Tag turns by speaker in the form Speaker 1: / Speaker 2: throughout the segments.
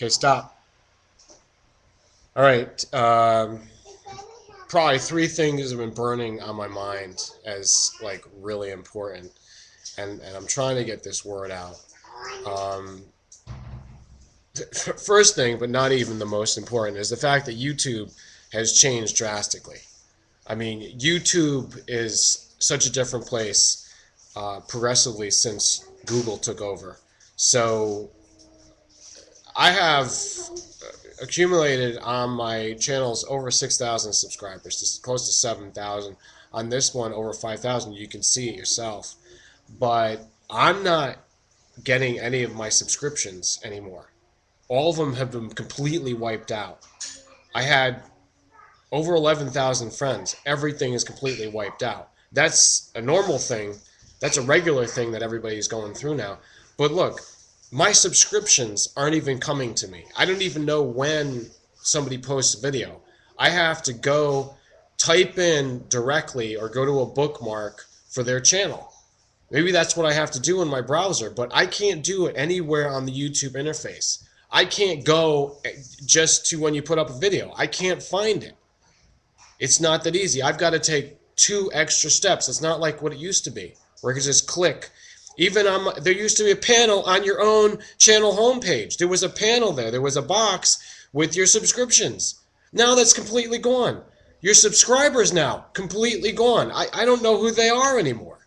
Speaker 1: Okay, stop. All right. Probably three things have been burning on my mind as like really important, and I'm trying to get this word out. Um, First thing, but not even the most important, is the fact that YouTube has changed drastically. I mean, YouTube is such a different place progressively since Google took over. So I have accumulated on my channels over 6,000 subscribers, just close to 7,000. On this one, over 5,000. You can see it yourself. But I'm not getting any of my subscriptions anymore. All of them have been completely wiped out. I had over 11,000 friends. Everything is completely wiped out. That's a normal thing. That's a regular thing that everybody's going through now. But look, my subscriptions aren't even coming to me. I don't even know when somebody posts a video. I have to go type in directly or go to a bookmark for their channel. Maybe that's what I have to do in my browser, but I can't do it anywhere on the YouTube interface. I can't go just to when you put up a video. I can't find it. It's not that easy. I've got to take 2 extra steps. It's not like what it used to be, where you can just click. Even there used to be a panel on your own channel homepage. There was a panel there. There was a box with your subscriptions. Now that's completely gone. Your subscribers now completely gone. I don't know who they are anymore.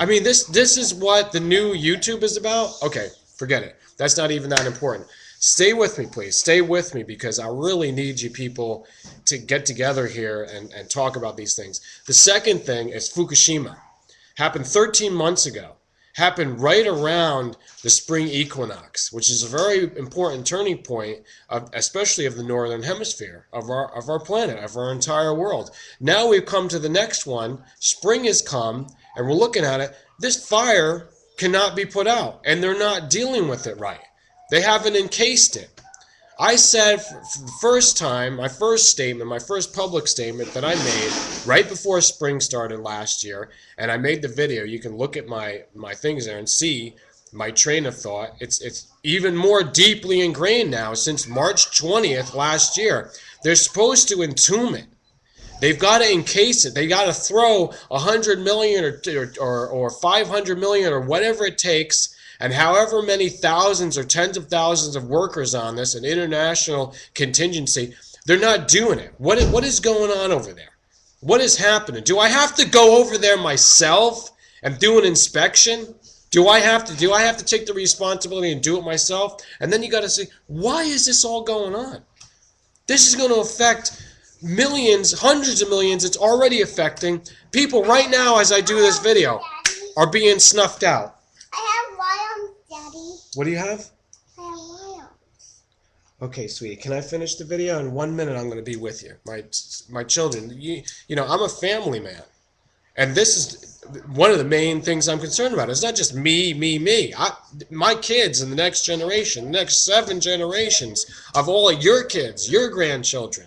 Speaker 1: I mean, this is what the new YouTube is about? Okay, forget it. That's not even that important. Stay with me, please. Stay with me, because I really need you people to get together here and talk about these things. The second thing is Fukushima. Happened 13 months ago. Happened right around the spring equinox, which is a very important turning point, especially of the northern hemisphere, of our planet, of our entire world. Now we've come to the next one. Spring has come, and we're looking at it. This fire cannot be put out, and they're not dealing with it right. They haven't encased it. I said for the first time, my first statement, my first public statement that I made right before spring started last year, and I made the video. You can look at my things there and see my train of thought. It's even more deeply ingrained now since March 20th last year. They're supposed to entomb it. They've got to encase it. They got to throw 100 million or 500 million or whatever it takes, and however many thousands or tens of thousands of workers on this, an international contingency. They're not doing it. What is going on over there? What is happening? Do I have to go over there myself and do an inspection? Do I have to take the responsibility and do it myself? And then you got to say, why is this all going on? This is going to affect millions, hundreds of millions. It's already affecting people right now. As I do this video, are being snuffed out.
Speaker 2: I have lions, Daddy.
Speaker 1: What do you have?
Speaker 2: I have lions.
Speaker 1: Okay, sweetie. Can I finish the video? In 1 minute, I'm going to be with you. My children. You know, I'm a family man, and this is one of the main things I'm concerned about. It's not just me. My kids and the next generation, the next 7 generations of all of your kids, your grandchildren.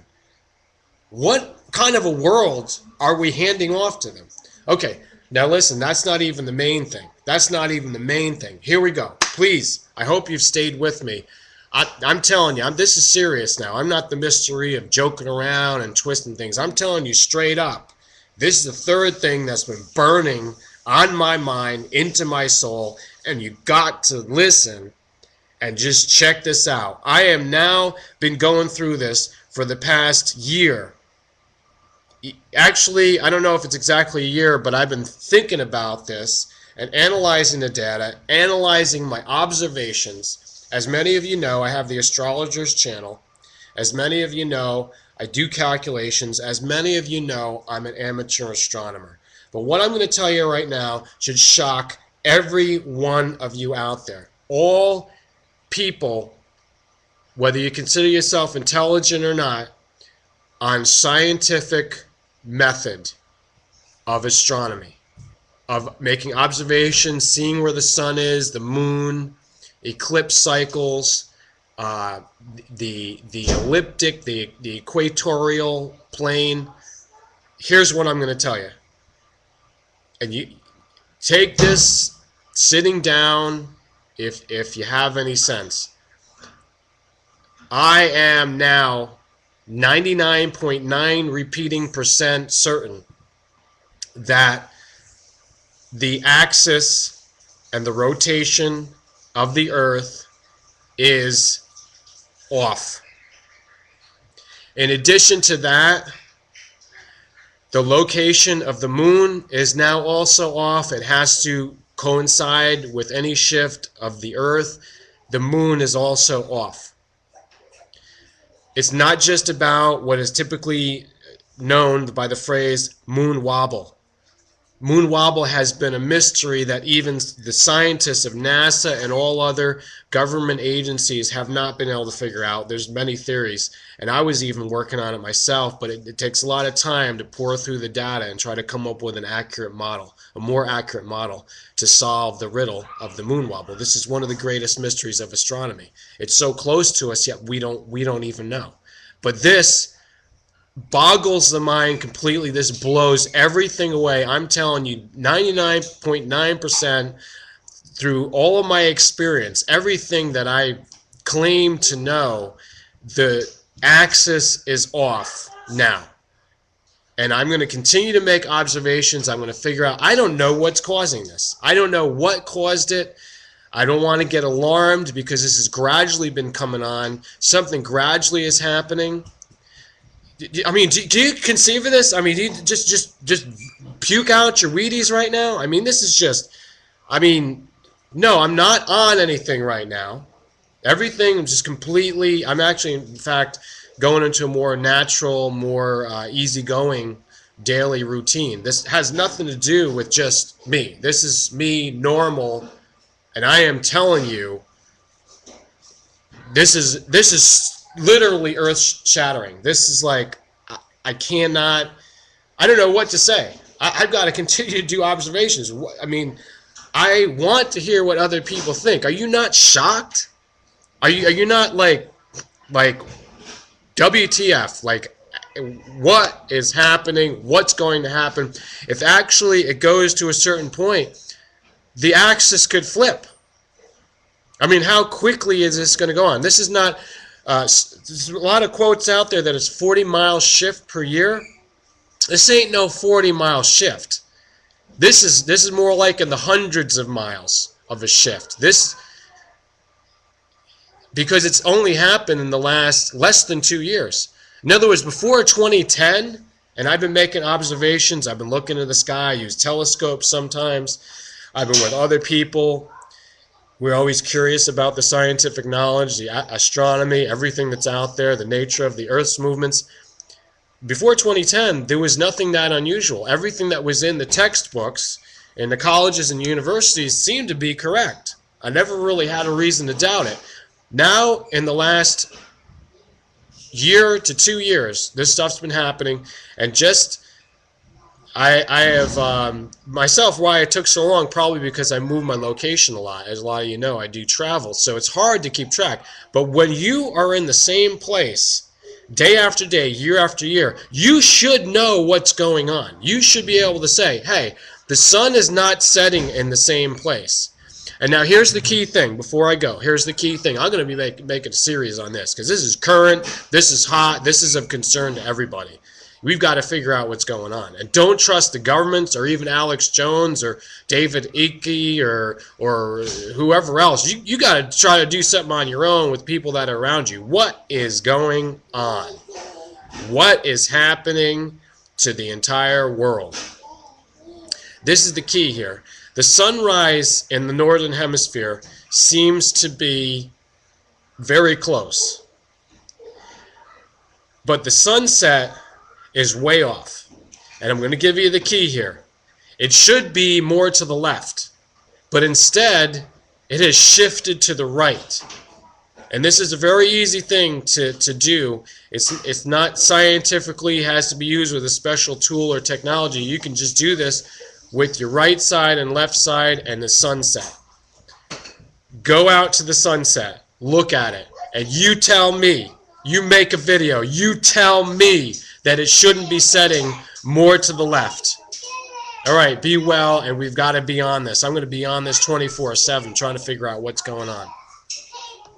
Speaker 1: What kind of a world are we handing off to them? Okay, now listen, that's not even the main thing. That's not even the main thing. Here we go. Please, I hope you've stayed with me. I'm telling you, this is serious now. I'm not the mystery of joking around and twisting things. I'm telling you straight up. This is the third thing that's been burning on my mind, into my soul, and you got to listen and just check this out. I have now been going through this for the past year. Actually, I don't know if it's exactly a year, but I've been thinking about this and analyzing the data, analyzing my observations. As many of you know, I have the Astrologers channel. As many of you know, I do calculations. As many of you know, I'm an amateur astronomer. But what I'm going to tell you right now should shock every one of you out there. All people, whether you consider yourself intelligent or not, on scientific method of astronomy, of making observations, seeing where the sun is, the moon, eclipse cycles, the elliptic, the equatorial plane. Here's what I'm going to tell you. And you take this sitting down if you have any sense. I am now 99.9 repeating percent certain that the axis and the rotation of the Earth is off. In addition to that, the location of the moon is now also off. It has to coincide with any shift of the Earth. The moon is also off. It's not just about what is typically known by the phrase moon wobble. Moon wobble has been a mystery that even the scientists of NASA and all other government agencies have not been able to figure out. There's many theories, and I was even working on it myself, but it takes a lot of time to pour through the data and try to come up with an accurate model, a more accurate model to solve the riddle of the moon wobble. This is one of the greatest mysteries of astronomy. It's so close to us, yet we don't even know. But this boggles the mind completely. This blows everything away. I'm telling you, 99.9% through all of my experience, everything that I claim to know, the axis is off now. And I'm going to continue to make observations. I'm going to figure out, I don't know what's causing this. I don't know what caused it. I don't want to get alarmed because this has gradually been coming on. Something gradually is happening. I mean, do you conceive of this? I mean, do you just puke out your Wheaties right now? I mean, this is just, I mean, no, I'm not on anything right now. Everything is just completely, I'm actually, in fact, going into a more natural, more easygoing daily routine. This has nothing to do with just me. This is me normal, and I am telling you, this is literally earth-shattering. This is like, I cannot, I don't know what to say. I've got to continue to do observations. I mean, I want to hear what other people think. Are you not shocked? Are you not like WTF? Like, what is happening? What's going to happen? If actually it goes to a certain point, the axis could flip. I mean, how quickly is this going to go on? This is not, there's a lot of quotes out there that it's 40-mile shift per year. This ain't no 40-mile shift. This is more like in the hundreds of miles of a shift. Because it's only happened in the last less than 2 years. In other words, before 2010, and I've been making observations, I've been looking at the sky, I use telescopes sometimes, I've been with other people. We're always curious about the scientific knowledge, the astronomy, everything that's out there, the nature of the Earth's movements. Before 2010, there was nothing that unusual. Everything that was in the textbooks in the colleges and universities seemed to be correct. I never really had a reason to doubt it. Now, in the last year to 2 years, this stuff's been happening, and just I have myself, why it took so long, probably because I moved my location a lot. As a lot of you know, I do travel, so it's hard to keep track. But when you are in the same place day after day, year after year, you should know what's going on. You should be able to say, hey, the sun is not setting in the same place. And now here's the key thing before I go. Here's the key thing. I'm going to be making a series on this because this is current, this is hot, this is of concern to everybody. We've got to figure out what's going on. And don't trust the governments or even Alex Jones or David Icke or whoever else. You got to try to do something on your own with people that are around you. What is going on? What is happening to the entire world? This is the key here. The sunrise in the northern hemisphere seems to be very close. But the sunset is way off. And I'm going to give you the key here. It should be more to the left. But instead, it has shifted to the right. And this is a very easy thing to do. It's not scientifically, it has to be used with a special tool or technology. You can just do this with your right side and left side and the sunset. Go out to the sunset, look at it, and you tell me, you make a video, you tell me that it shouldn't be setting more to the left. All right, be well, and we've got to be on this. I'm going to be on this 24/7 trying to figure out what's going on.